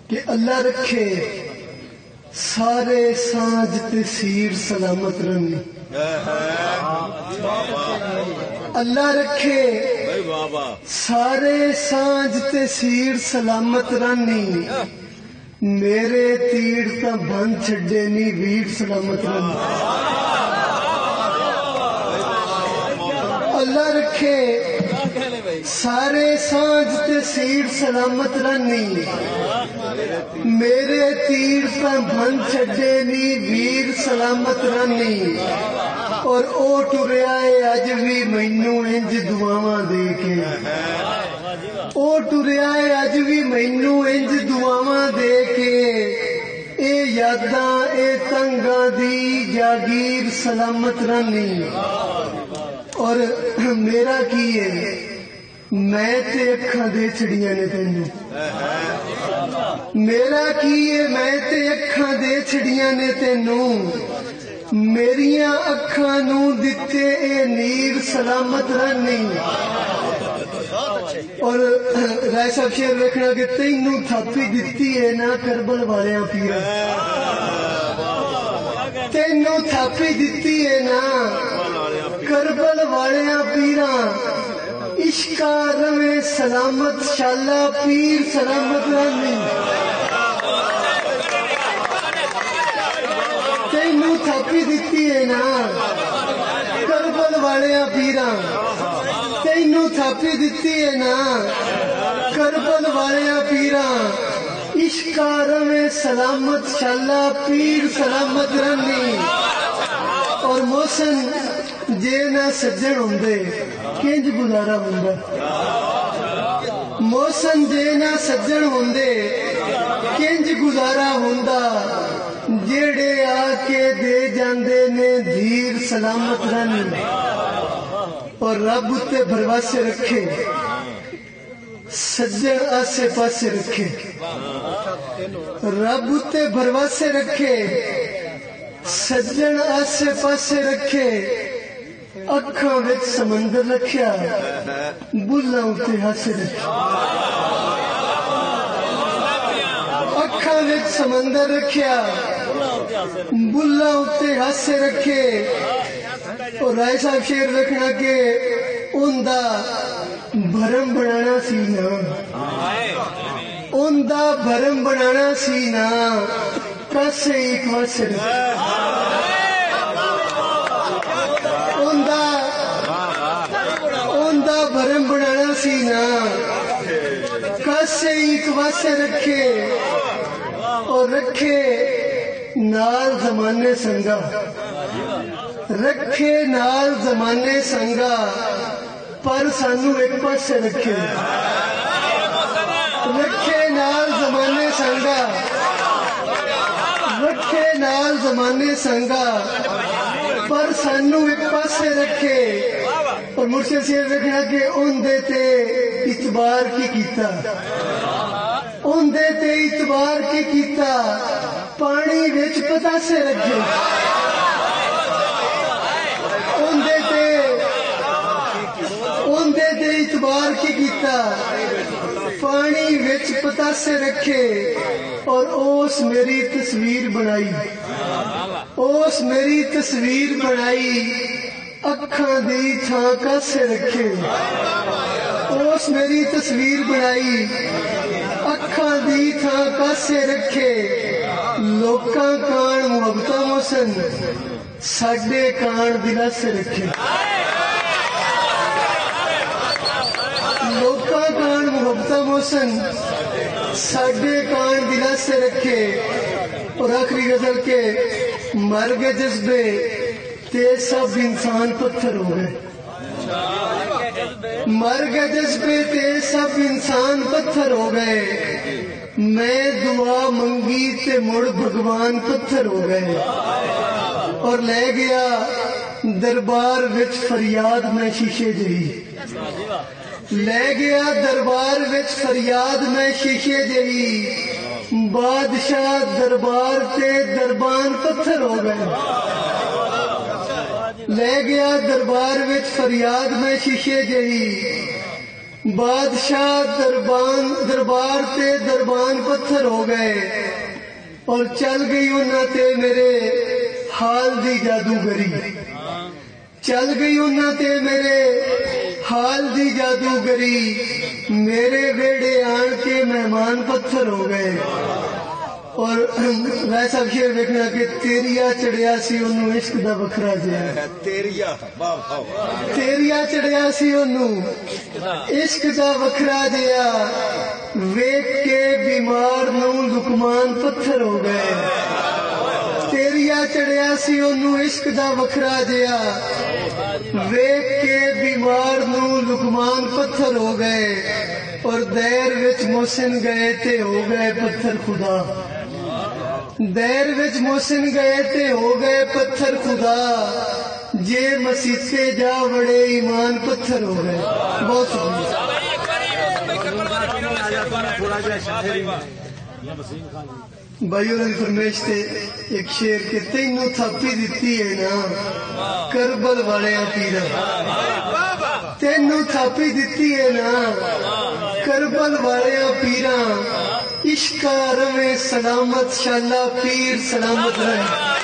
کہ اللہ رکھے سارے سانج تے سیر سلامت رہنی، اللہ رکھے سارے سانج تے سیر سلامت رہنی، میرے تیڑ تا بن چھڈے نی ویر سلامت رہنی، اللہ رکھے سارے سانج تے سیر سلامت رہنی، میرے تیر تا بن چھڈے نی ویر سلامت رہنی، اور او ٹریا ہے اج بھی مینوں انج دعاواں دے کے، او ٹریا ہے اج بھی مینوں انج دعاواں دے کے، اے یاداں اے تنگاں دی جاگیر سلامت رہنی، اور میرا کی ہے میں تے اکھاں دے چھڑیاں نے تینوں، میرا کی ہے میں تے اکھاں دے چھڑیاں نے تینوں، میریاں اکھاں نوں دتے اے نیر سلامت رہنی، اور رائے صاحب شعر رکھنا کہ تینوں تھاپی دتی ہے نا کربل والیاں پیراں، تینوں تھاپی دتی ہے نا کربل والیاں پیراں، عشقا روے سلامت شالا پیر سلامت رہنی، تینوں تھاپی دتی ہے نا کربل والیاں پیراں، تینوں تھاپی دتی ہے نا کربل والیاں پیراں، عشقا روے سلامت شالا پیر سلامت رہنی، اور محسن جے نہ سجن ہوندے کنج گزارا ہوندا، محسن جے نہ سجن ہوندے کنج گزارا ہوندا، جیڑے آ کے دے جاندے نے دھیر سلامت رہنی، اور رب تے بھرواسے رکھے سجن آسے پاسے رکھے، رب تے بھرواسے رکھے سجن آسے پاسے رکھے، اکھاں وچ سمندر رکھیا بلاں اتے ہاسے رکھے، اکھاں وچ سمندر رکھیا بلاں اتے ہاسے رکھے، اور رائے صاحب شعر رکھنا کہ اوندا بھرم بنانا سی نا، اوندا بھرم بنانا سی نا کسے ایک واسے رکھے، اوندا بھرم بنانا سی نا کسے ایک واسے رکھے، اور رکھے نال زمانے سنگا، رکھے نال زمانے سنگا پر سانو ایک پاسے رکھے، رکھے نال زمانے سنگا، رکھے نال زمانے سنگا پر سانو ایک پاسے رکھے، اور مرشد شعر رکھنا کہ ان دے تے اعتبار کی کیتا، ان دے تے اعتبار کی کیتا پانی وچ پتاسے رکھے، ان دے تے اعتبار کی کیتا پانی وچ پتاسے رکھے، اور اوس میری تصویر بنائی، اوس میری تصویر بنائی اکھاں دی تھاں کاسے رکھے، اوس میری تصویر بنائی اکھاں دی تھاں کاسے رکھے، لوکاں کان محبتاں محسن ساڈے کان دلاں سے رکھے، لوکاں کان محبتاں محسن ساڈے کان دلاں سے رکھے، اور آخری غزل کے مر گئے جذبے تے سب انسان پتھر ہو گئے، مر گئے جذبے تے سب انسان پتھر ہو گئے، میں دعا منگی تے مڑ بھگوان پتھر ہو گئے، اور لے گیا دربار وچ فریاد میں شیشے جئی، لے گیا دربار وچ فریاد میں شیشے جئی، بادشاہ دربار تے دربان پتھر ہو گئے، لے گیا دربار وچ فریاد میں شیشے جئی، بادشاہ دربار تے دربان پتھر ہو گئے اور چل گئی انہاں تے میرے حال دی جادوگری چل گئی انہاں تے میرے حال دی جادوگری میرے ویڑے آن کے مہمان پتھر ہو گئے اور ویسا شیر دیکھنا کہ تیریا چڑھیا سی انہوں عشق دا وکھرا جہا تیریا چڑھیا سی انہوں عشق دا وکھرا جہا ویکھ کے بیمار نوں لقمان پتھر ہو گئے تیریا چڑھیا سی انہوں عشق دا وکھرا جہا ویکھ کے بیمار نوں لقمان پتھر ہو گئے اور دیر وچ محسن گئے تے ہو گئے پتھر خدا دیر وچ محسن گئے تے ہو گئے پتھر خدا جے مسیتے جا بڑے ایمان پتھر ہو گئے بہت بھائیو نے فرمیش تے ایک شیر کہ تینوں تھاپی دیتی ہے نا کربل والے پیرا تینوں تھاپی دیتی ہے نا کربل والے پیرا عشق روے سلامت شالا پیر سلامت رہے